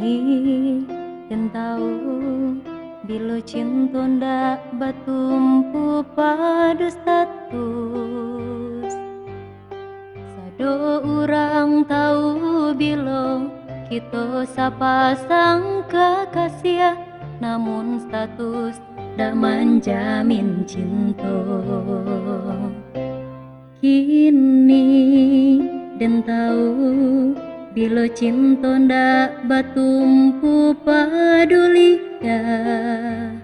Kini dan tahu bila cinta ndak batumpu pada status. Sado orang tahu bila kita sapasang kekasih, namun status ndak menjamin cinta. Kini dan tahu bila cinta ndak batumpu paduli dah.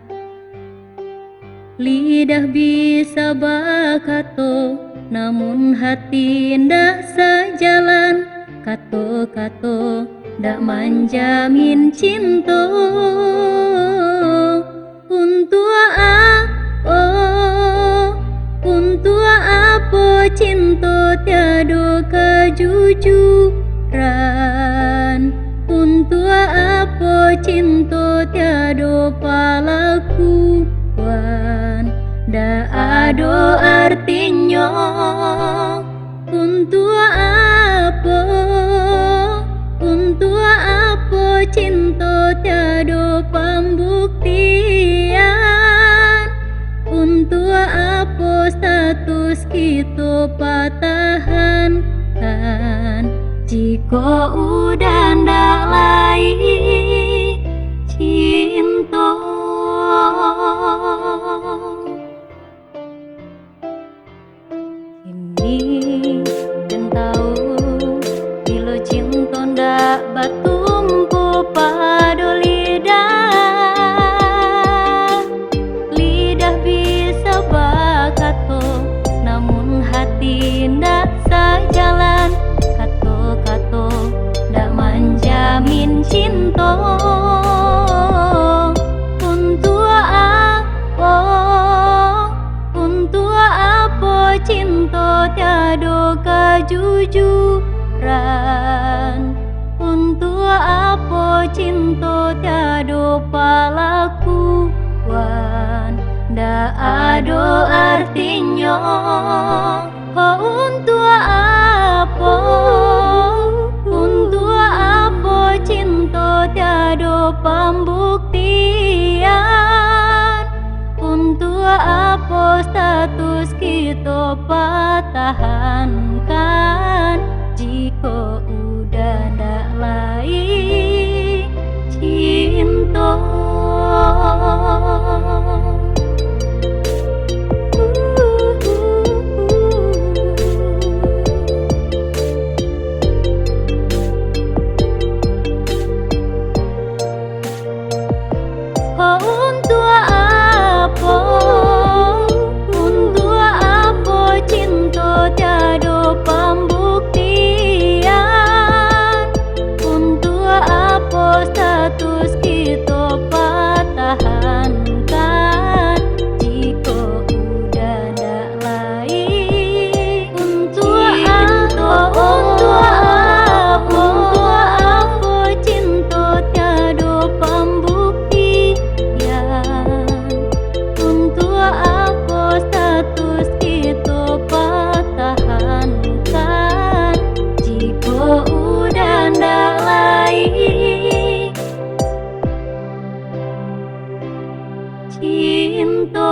Lidah bisa berkata, namun hati ndak sejalan. Kata-kata ndak menjamin cinta. Untuk apa? Untuk apa cinta tiada kejujuran? Untuk apa cinta tiada pelakuan? Ndak ada artinya. Untuk apa? Untuk apa cinta tiada pembuktian? Untuk apa status kita pertahankan jika udah ndak lagi cinta? Kini dan tahu bila cinta ndak batumpu pada lidah. Lidah bisa berkata, namun hati ndak sejalan. Kata-kata ndak menjamin cinta. Untuk apa? Untuk apa cinta tiada kejujuran? Untuk apa cinta tiada pelakuan? Ndak ada artinya. Untuk apa? Untuk apa cinta tiada pembuktian? Untuk apa status kita pertahankan jika udah ndak lagi cinta? Untuk apa? Untuk apa cinta tiada pembuktian? Untuk apa status kita pertahankan jika udah ndak lagi untuk cinta? Untuk apa? Untuk apa cinta tiada pembuktian? Untuk apa status kita pertahankan jika udah ndak lagi cinta?